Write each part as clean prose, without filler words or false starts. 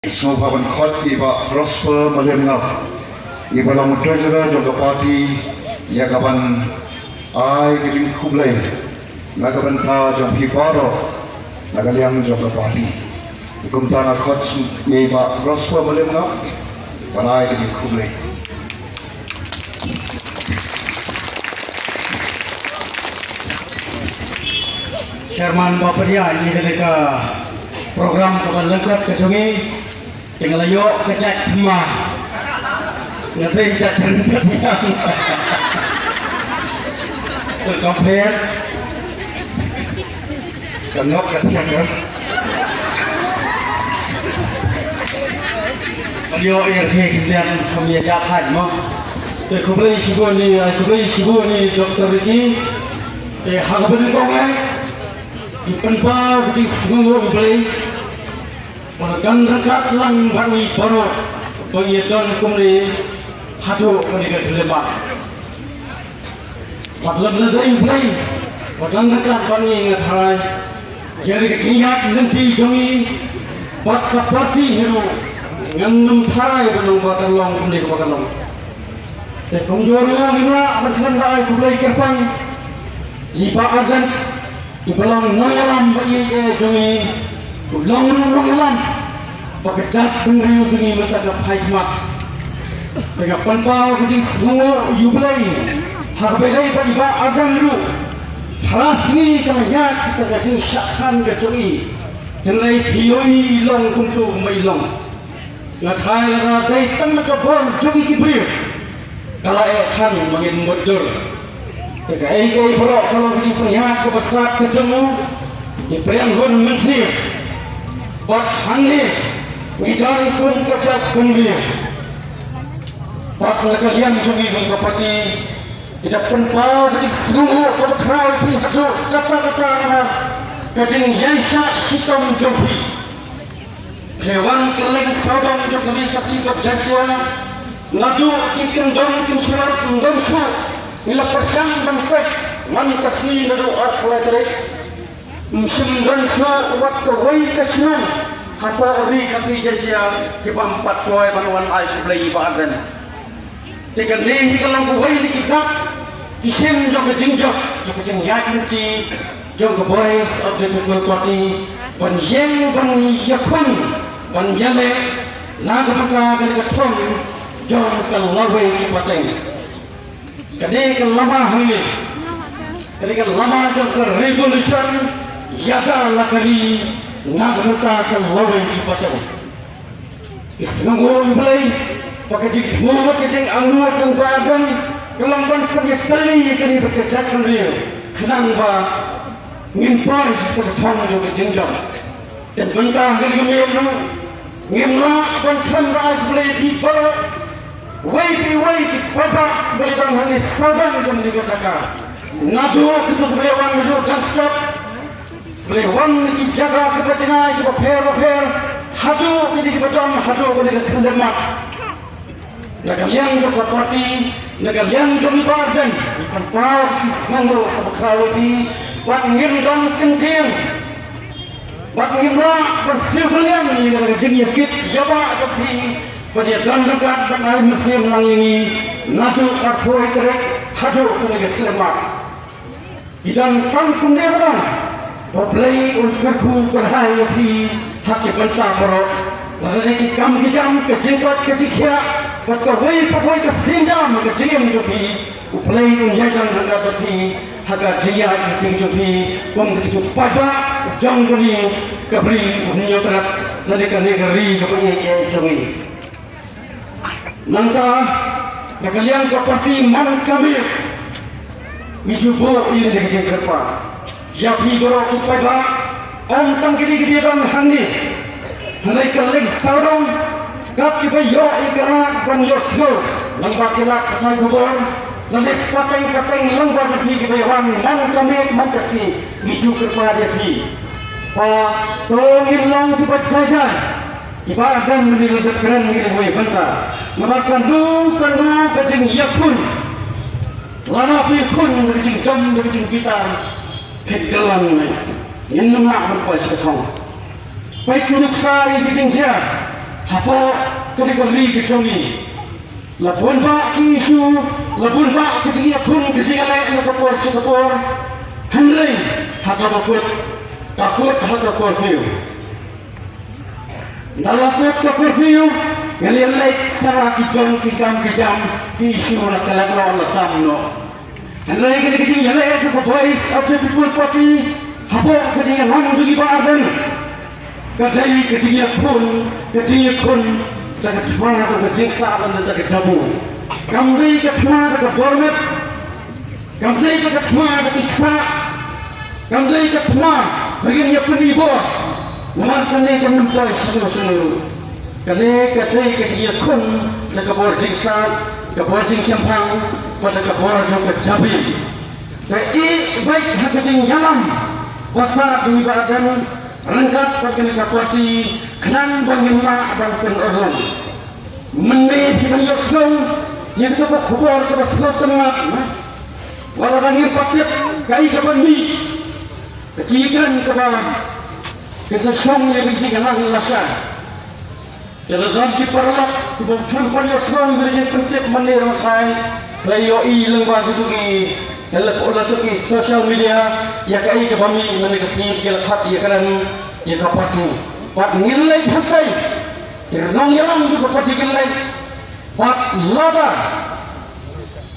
Sopapan khot iba prosper malemngap iba lang treasurer jangka parti ya kapan ai kiting kublai nagaban ta jang piparo nagaliang jangka parti hukum tanah khot iba prosper malemngap panai kiting kublai Chairman Bapak dia ini ketika program kapan lengkap kesungi tinggal yuk kecek semua ngerti cek terlihat siang terkompet kenok ketiak kan yuk yang kemudian kebijakan mau kubeli sibu ni dokter ini harga bentuknya ipenpa di semua kubeli dan rekat lang barui poro pengiatan kumri hadu ketika dilemak matlab ladai play dan rekat pani ngathai jadi kekiniat lenti jongi bat kapati hero ngannum tharai banung bakal long kumri bakal long te komjor long ina matlan rai kublai kerpang jipa agan ibalang noyalam bai jongi long lam pakai cat penggriu jungi mata ke pajmak dengan penpau keting semua yublai harbelai pada iba agang ru harasni kalayat kita kacing syakhan kacungi jenai pioi long kuntu mailong ngathai lada dai tang nakabor jungi kibriu kalau ekhan mangin motor teka eikai borok kalau keting penyak kebesar kacungu di prianggon mesir buat hangi midang pun kecak kumbir buat kalian jungi mengkapati tidak penpau ketik semua kebekai pihak kata-kata kadang yaisha sitam jompi hewan keleng sabang jompi kasih keberjanjian laju kikin dong kinsuar dong su ila persang dan kwek man kasih nadu akhlak terik Mungkin sa waktu wai kasihan apa ori kasih janjian ke pampat koi panuan ai kublai badan tekan lehi kalau wai di kita kisem jong jingjok jong yakinti jong voice of the people party panjang ban yakun panjale nagamaka kan katon jong kalawai ki pateng kade kalama hamil kade kalama jong revolution Jaga lakari nagrata kalawai di patau. Isnango iblay pakai jigmo pakai angnu jang badan kelamban pakai sekali kini berkecat kendriu kenapa ngimpar seperti thang juga jenjang dan mentah kini kemelu ngimla bantan raat iblay di para wai ki papa berikan hanya saban jam dikatakan nadu kita beriwan nadu dan stop Lewan ki jaga ki bacana ki paper hadu ki badam hadu ki kelemak nagalian ki parti nagalian ki badan ikan pau ki sango kabakawati pangim dan kencing pangim la bersihlian ni jenis kit jaba tapi pada dan dekat dengan mesin langingi nadu karpoi terek hadu ki kelemak idan tangkum dia badam Poplay untuk berhai di hati bangsa Borok. Lalu kita kam kijam kejengkot kejikia, buat kawai kawai kesenjam kejengam jopi. Poplay unjajan harga jopi, harga jaya kejeng jopi. Pom kejiku pada jang kini keberi unyotrat. Lalu negeri jopi jongi. Nangka nakalian keparti man kami. Mijubo ini kejeng kerpa. Japi borok pada om tang gede dan hangi hanai keleng saudong kap kita yo ikara ban yosgo lembak kelak kacai kubur nanti pateng lembak japi kita wan man kami mantasi miju kepada japi pa tongin long kita jajan ibadah menilai keren kita boleh bantah makan du kajing yakun lana pikun kajing gam kajing pitar Pekgalan ni, yang nama berkuasa ketong. Baik hidup saya di tinggal, Apa kena kali kejongi. Labun ba isu, labun ba ketika pun ketika lek kapor. Henry takut curfew. Dalam curfew, ngelihat lek sarah kijong kijam isu nak kalagno nak tamno. Henry ketika lek the voice of the people party, apa ketika lang juga barden. Kadai ketika pun tak kemana tak jesa dan tak jabu. Kamri kemana tak format. Kamri kemana tak iksa. Kamri kemana bagian yang penipu. Namun kamri kemana satu. Kadai ketika pun tak kabur jesa, kabur jempang, pada kabur juga jabi. Tapi baik hati jalan. Kuasa demi badan. Rengkat bagi kapati kenan bagi mak bangkin orang menit bagi snow yang tu berkhubar ke snow tengah walau angin pasir kai ke bandi kecikan ke bawah kesesong yang kecikan angin lasa jadi dalam diperlak kebutuhan bagi snow beri penting menir masai layo ilang bagi tu ki dalam orang tu ki social media ya kai ke bami menir kesini ke lekat ya kan ya kapatu pat nilai hantai irnong yalang juga pati nilai pat lada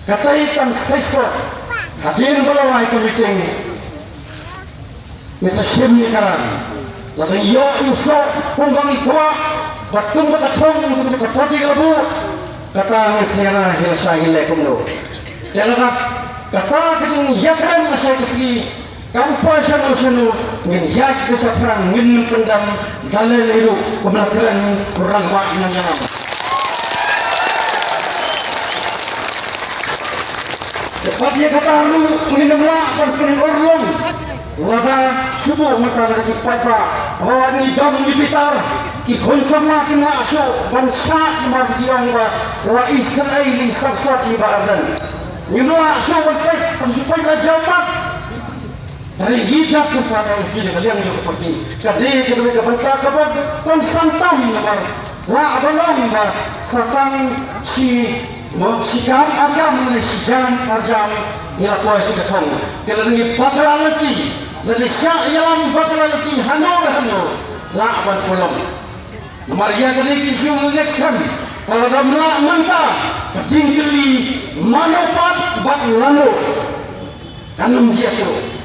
katai kan seso hadir balawai meeting misa shimni karan lada yo uso kunggang itwa pat kung batong untuk kapati gabu kata ngesera hilsa hilai kumno jalan kata keting yakran asai kesi Kampai sana ngin yak bisa perang ngin pendam dalil itu kebelakangan kurang maknanya. Cepat dia kata lu ngin melakukan penolong. Lada subuh masalah di papa. Oh ni dom di bitar. Ki konsum makin masuk bangsa mardiang la Israeli saksat di badan. Ngin masuk baik supaya jamat. Dari hijab kepada uji kalian juga seperti jadi kedua bangsa kepada konsantam nama la abalong ba satang si sikam agam si jam arjam ila kuai si ketong kalau ni patralasi jadi syak yang patralasi hano la aban kolom Maria kali isu mengeskan kalau damla manta kecingkeli manopat bak lalu kanum jiasu.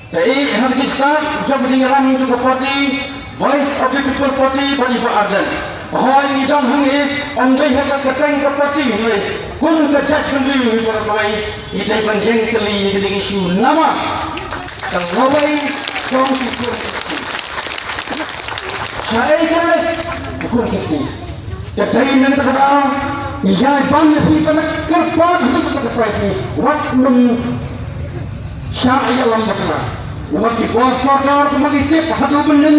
Jadi hari kita jumpa dengan juga parti Voice of the People Party bagi Pak Ardan. Bahawa ini dalam hal ondai hak keteng ke parti ini kun kerja sendiri berkawai itu penjeng kali jadi isu nama terlawai song itu. Saya kira bukan seperti. Jadi yang terkadang ia banyak people kerpat untuk tercapai waktu syariah lambatlah. Mesti kuasa kar mesti hadu benden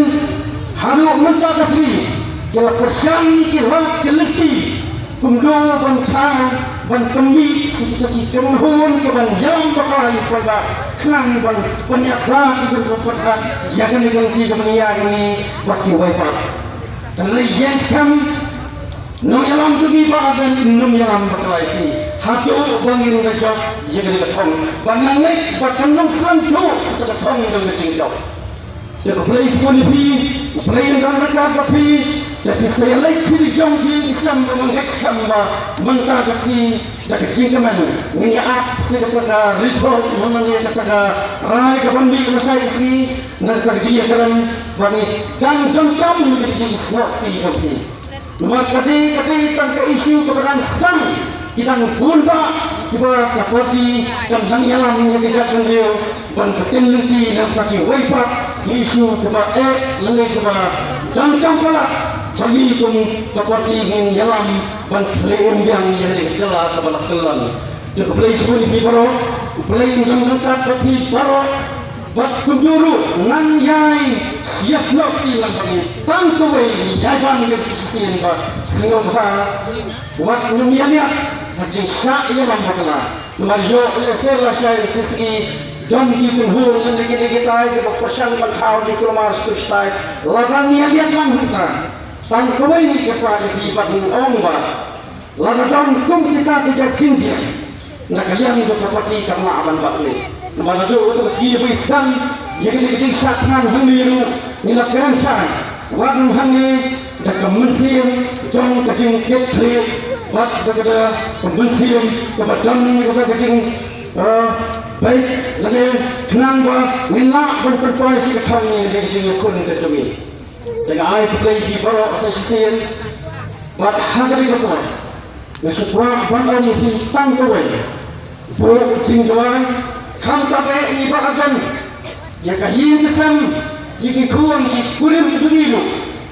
hadu menca kasri. Kalau persyang kilat kelisi kumdo bantang bantembi seperti kemhun ke banjam bakal pada kelang ban penyaklah itu berperan jangan diganti kemenian ini waktu wifi. Karena yang kam no yalam tugi badan innum yalam bakalai hatu bangin ngajak jaga ketong bangan nek bakan nom sancho ketong dengan cingjau ya play sekali play dan mereka tapi jadi saya lagi di jongki Islam mengeks kamba mentah kasih dak cingkaman ini apa saya kata result mengenai kata rai kapan bi saya isi nak kerja kan bagi dan jongkam menjadi Islam di jongki nomor kati tangka isu keberangsan kita pulba kita kapati dan yalam yang kita beliau dan ketendensi yang kaki wipat isu kepada lebih kepada dan kampala jadi tum kapati yang yalam dan klaim yang jelas kepada kelan jadi play sekali biro play dengan dekat tapi baro buat kunjuru nang yai sias lokti lagi tangku wei jaban ke sisi ini singgung buat numianya hati syak yang lambaklah marjo leser lah saya sisi jam kita hur dengan kita kita persian berkau di keluar sustai ladang yang lihat lang kita tan kawai ni kepada di batang ongba lalu dan kum kita kejap kinja nak kalian itu seperti karena aban bakli mana do untuk si biskan jadi kecil syaknan hamiru nila keransan wadun hami dak mensiam jong kecing ketri wad dak mensiam kebadan kepada kecing baik lagi kenang ba minla berperpois si kecangnya di kecing kun kecumi dengan air putih di bawah sesian buat hari itu Nesutwa bangau ni hitang kawai, boleh jingjuai, kam tapai iba akan, ya kahir kesam, jiki kuang kulim judilu,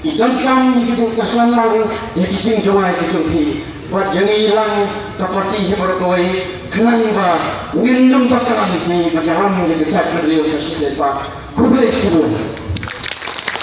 idan kam jiki kesan lang, ya jingjuai kecumpi, buat jangi lang kapati hibar kawai, kenang ba, minum bakaran ni, macam jadi cat beliau sesiapa, kubai sebelum.